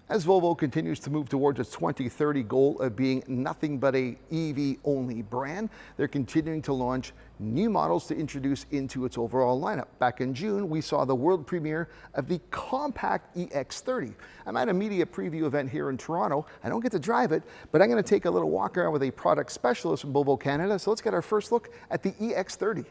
As Volvo continues to move towards its 2030 goal of being nothing but a EV-only brand, they're continuing to launch new models to introduce into its overall lineup. Back in June, we saw the world premiere of the compact EX30. I'm at a media preview event here in Toronto. I don't get to drive it, but I'm going to take a little walk around with a product specialist from Volvo Canada. So let's get our first look at the EX30.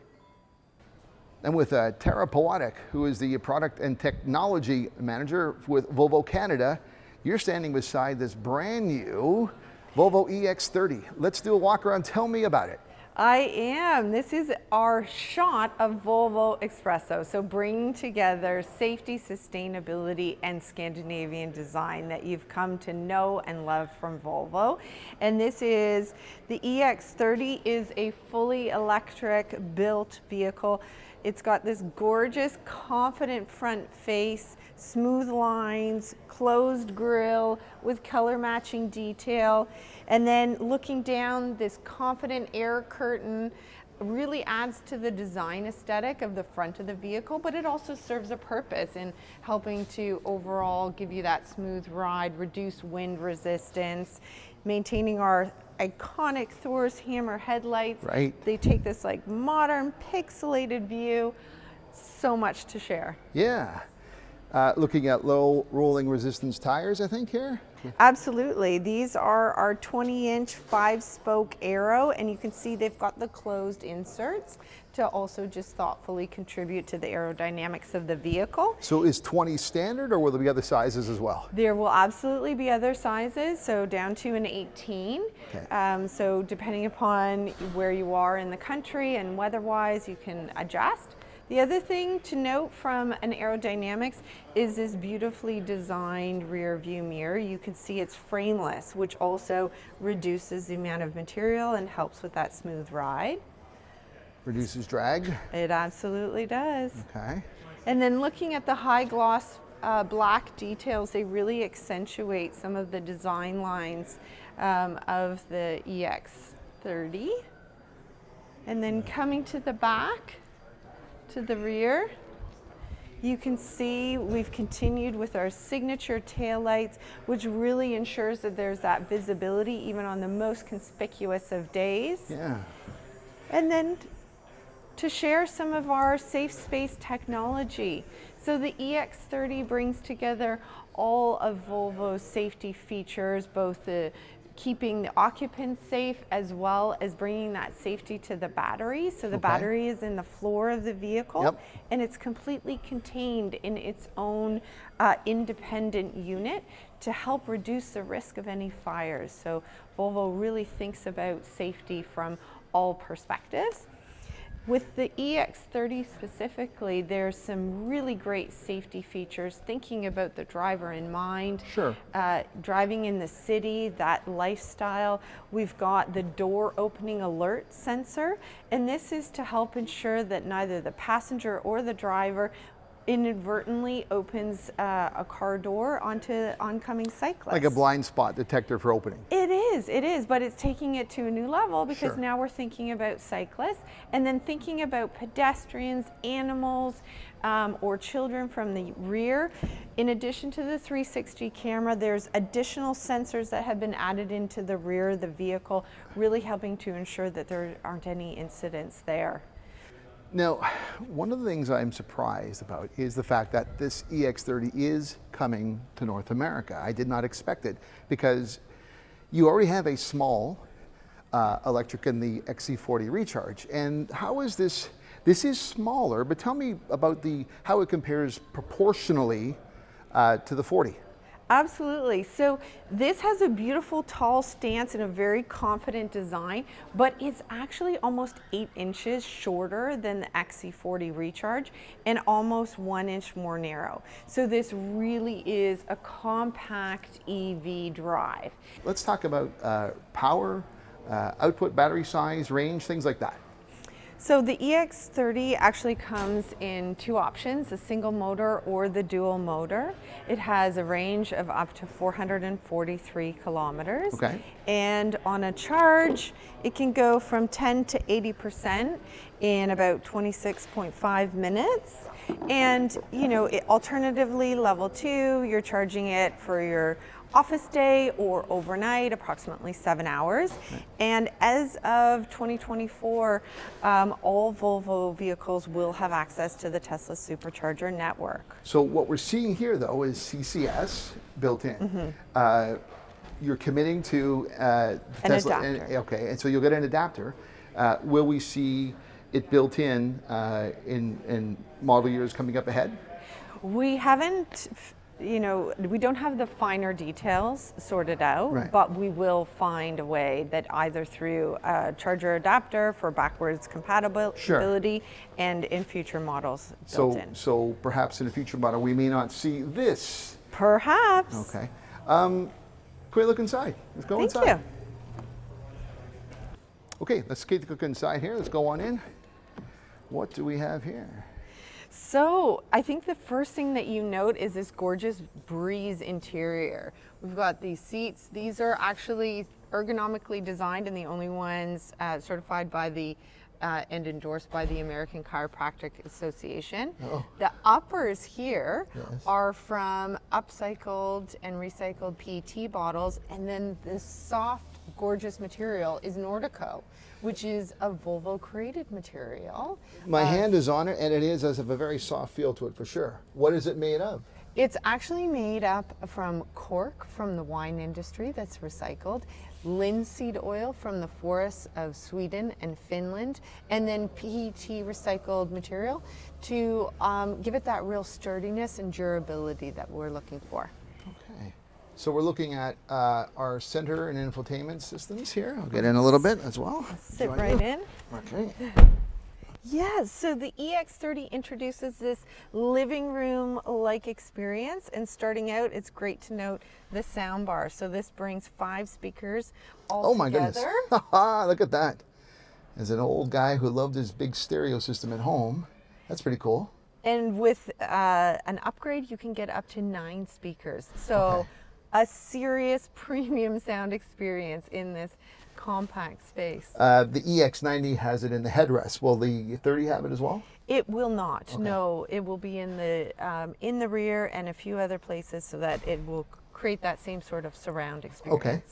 And with Tara Pawatic, who is the product and technology manager with Volvo Canada, you're standing beside this brand new Volvo EX30. Let's do a walk around. Tell me about it. I am. This is our shot of Volvo Espresso. So bringing together safety, sustainability, and Scandinavian design that you've come to know and love from Volvo. And this is, the EX30 is a fully electric built vehicle. It's got this gorgeous, confident front face, smooth lines, closed grille with color matching detail. And then looking down, this confident air curtain really adds to the design aesthetic of the front of the vehicle, but it also serves a purpose in helping to overall give you that smooth ride, reduce wind resistance, maintaining our iconic Thor's hammer headlights. Right. They take this like modern pixelated view. So much to share. Yeah. Looking at low rolling resistance tires, I think here. Absolutely. These are our 20-inch 5-spoke Aero, and you can see they've got the closed inserts to also just thoughtfully contribute to the aerodynamics of the vehicle. So is 20 standard, or will there be other sizes as well? There will absolutely be other sizes, so down to an 18. Okay. So depending upon where you are in the country and weather-wise, you can adjust. The other thing to note from an aerodynamics is this beautifully designed rear view mirror. You can see it's frameless, which also reduces the amount of material and helps with that smooth ride. Reduces drag? It absolutely does. Okay. And then looking at the high gloss black details, they really accentuate some of the design lines of the EX30. And then coming to the back, to the rear, you can see we've continued with our signature taillights, which really ensures that there's that visibility even on the most conspicuous of days. Yeah. And then to share some of our safe space technology. So the EX30 brings together all of Volvo's safety features, both the keeping the occupants safe as well as bringing that safety to the battery. So the battery is in the floor of the vehicle, and it's completely contained in its own independent unit to help reduce the risk of any fires. So Volvo really thinks about safety from all perspectives. With the EX30 specifically, there's some really great safety features, thinking about the driver in mind. Sure. Driving in the city, that lifestyle. We've got the door opening alert sensor, and this is to help ensure that neither the passenger or the driver inadvertently opens a car door onto oncoming cyclists. Like a blind spot detector for opening. It is, but it's taking it to a new level because now we're thinking about cyclists and then thinking about pedestrians, animals, or children from the rear. In addition to the 360 camera, there's additional sensors that have been added into the rear of the vehicle, really helping to ensure that there aren't any incidents there. Now, one of the things I'm surprised about is the fact that this EX30 is coming to North America. I did not expect it because you already have a small electric in the XC40 Recharge. And how is this? This is smaller, but tell me about how it compares proportionally to the 40. Absolutely. So this has a beautiful tall stance and a very confident design, but it's actually almost 8 inches shorter than the XC40 Recharge and almost 1 inch more narrow. So this really is a compact EV drive. Let's talk about power, output, battery size, range, things like that. So the EX30 actually comes in 2 options, the single motor or the dual motor. It has a range of up to 443 kilometers. Okay. And on a charge, it can go from 10 to 80% in about 26.5 minutes. And alternatively, level 2, you're charging it for your office day or overnight, approximately 7 hours. And as of 2024, all Volvo vehicles will have access to the Tesla Supercharger network. So what we're seeing here, though, is CCS built in. You're committing to An Tesla. adapter. Okay, and so you'll get an adapter. Will we see it built in model years coming up ahead? We haven't, we don't have the finer details sorted out, Right. but we will find a way that either through a charger adapter for backwards compatibility and in future models built in. So perhaps in a future model we may not see this. Perhaps. Okay. Can we look inside? Let's go inside. Thank you. Okay, let's take a look inside here. Let's go on in. What do we have here? So I think the first thing that you note is this gorgeous breeze interior. We've got these seats. These are actually ergonomically designed and the only ones certified by the and endorsed by the American Chiropractic Association. Oh. The uppers here Yes. are from upcycled and recycled PET bottles, and then this soft, gorgeous material is Nordico, which is a Volvo created material. My hand is on it, and it is as of a very soft feel to it for sure. What is it made of? It's actually made up from cork from the wine industry that's recycled, linseed oil from the forests of Sweden and Finland, and then PET recycled material to give it that real sturdiness and durability that we're looking for. Okay. So we're looking at our center and infotainment systems here. I'll get in a little bit as well. Sit Join right you. in. Okay. Yes, so the EX30 introduces this living room-like experience, and starting out, it's great to note the sound bar. So this brings 5 speakers all Oh my together. goodness. Look at that. As an old guy who loved his big stereo system at home, that's pretty cool. And with an upgrade, you can get up to 9 speakers. So Okay. a serious premium sound experience in this compact space. The EX90 has it in the headrest. Will the 30 have it as well? It will not. Okay. No, it will be in the rear and a few other places, so that it will create that same sort of surround experience. Okay.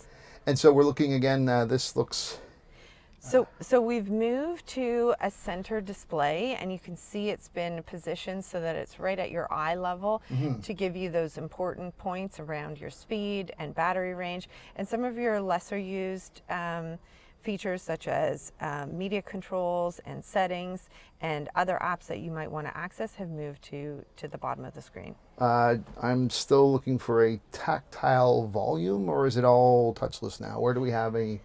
And so we're looking again, this looks, So we've moved to a center display, and you can see it's been positioned so that it's right at your eye level to give you those important points around your speed and battery range, and some of your lesser used features such as media controls and settings and other apps that you might want to access have moved to the bottom of the screen. I'm still looking for a tactile volume, or is it all touchless now? Where do we have a...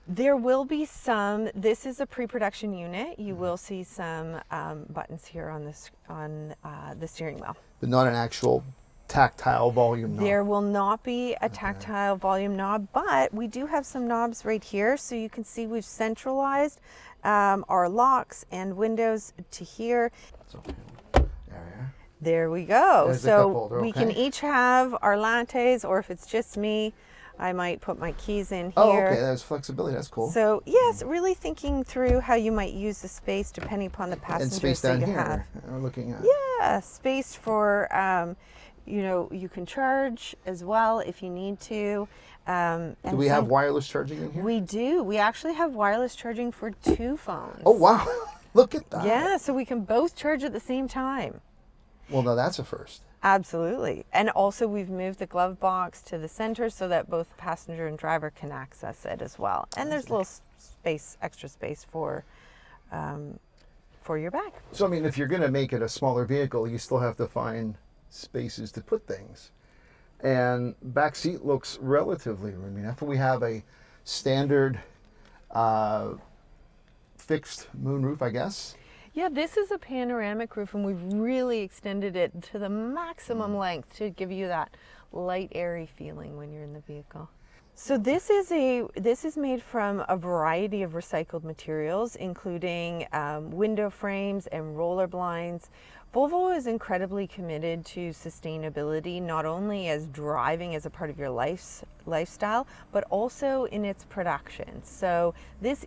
There will be some. This is a pre-production unit. You will see some buttons here on the steering wheel. But not an actual tactile volume knob? There will not be a tactile volume knob, but we do have some knobs right here. So you can see we've centralized our locks and windows to here. That's okay. There we are. There we go. There's the cup So holder, we can okay. each have our lattes, or if it's just me, I might put my keys in here. Oh, okay, there's flexibility, that's cool. So yes, really thinking through how you might use the space depending upon the And passengers space that down you have. here, we're looking at. Yeah, space for, you can charge as well if you need to. Do we have wireless charging in here? We do. We actually have wireless charging for 2 phones. Oh, wow. Look at that. Yeah, so we can both charge at the same time. Well, now that's a first. Absolutely. And also we've moved the glove box to the center so that both passenger and driver can access it as well. And there's a little space, extra space for your bag. So, I mean, if you're going to make it a smaller vehicle, you still have to find spaces to put things. And back seat looks relatively roomy enough. We have a standard fixed moonroof, I guess. Yeah, this is a panoramic roof, and we've really extended it to the maximum length to give you that light, airy feeling when you're in the vehicle. So this is made from a variety of recycled materials, including window frames and roller blinds. Volvo is incredibly committed to sustainability, not only as driving as a part of your lifestyle, but also in its production. So this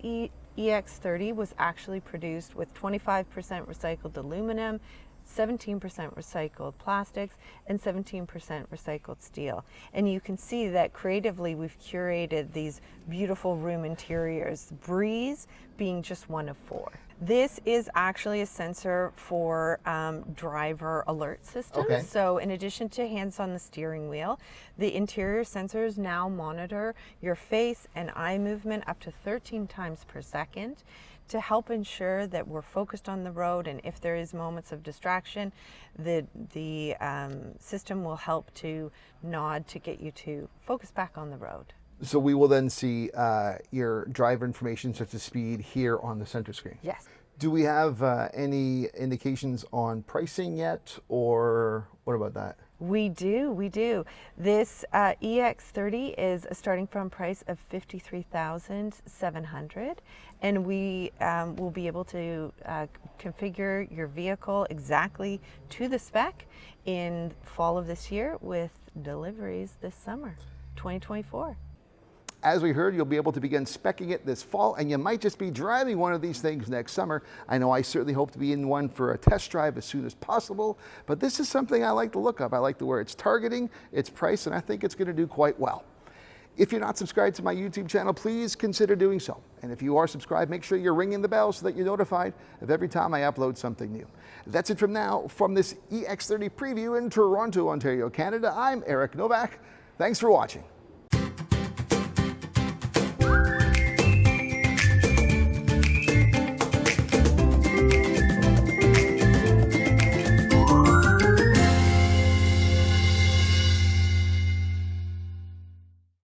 EX30 was actually produced with 25% recycled aluminum, 17% recycled plastics, and 17% recycled steel. And you can see that creatively we've curated these beautiful room interiors, Breeze being just one of 4. This is actually a sensor for driver alert systems. Okay. So in addition to hands on the steering wheel, the interior sensors now monitor your face and eye movement up to 13 times per second to help ensure that we're focused on the road, and if there is moments of distraction, the system will help to nod to get you to focus back on the road. So we will then see your driver information such as speed here on the center screen. Yes. Do we have any indications on pricing yet, or what about that? We do. This EX30 is starting from price of $53,700, and we will be able to configure your vehicle exactly to the spec in fall of this year with deliveries this summer, 2024. As we heard, you'll be able to begin speccing it this fall, and you might just be driving one of these things next summer. I know I certainly hope to be in one for a test drive as soon as possible, but this is something I like the look of. I like the where it's targeting, its price, and I think it's going to do quite well. If you're not subscribed to my YouTube channel, please consider doing so. And if you are subscribed, make sure you're ringing the bell so that you're notified of every time I upload something new. That's it from now from this EX30 preview in Toronto, Ontario, Canada. I'm Eric Novak. Thanks for watching.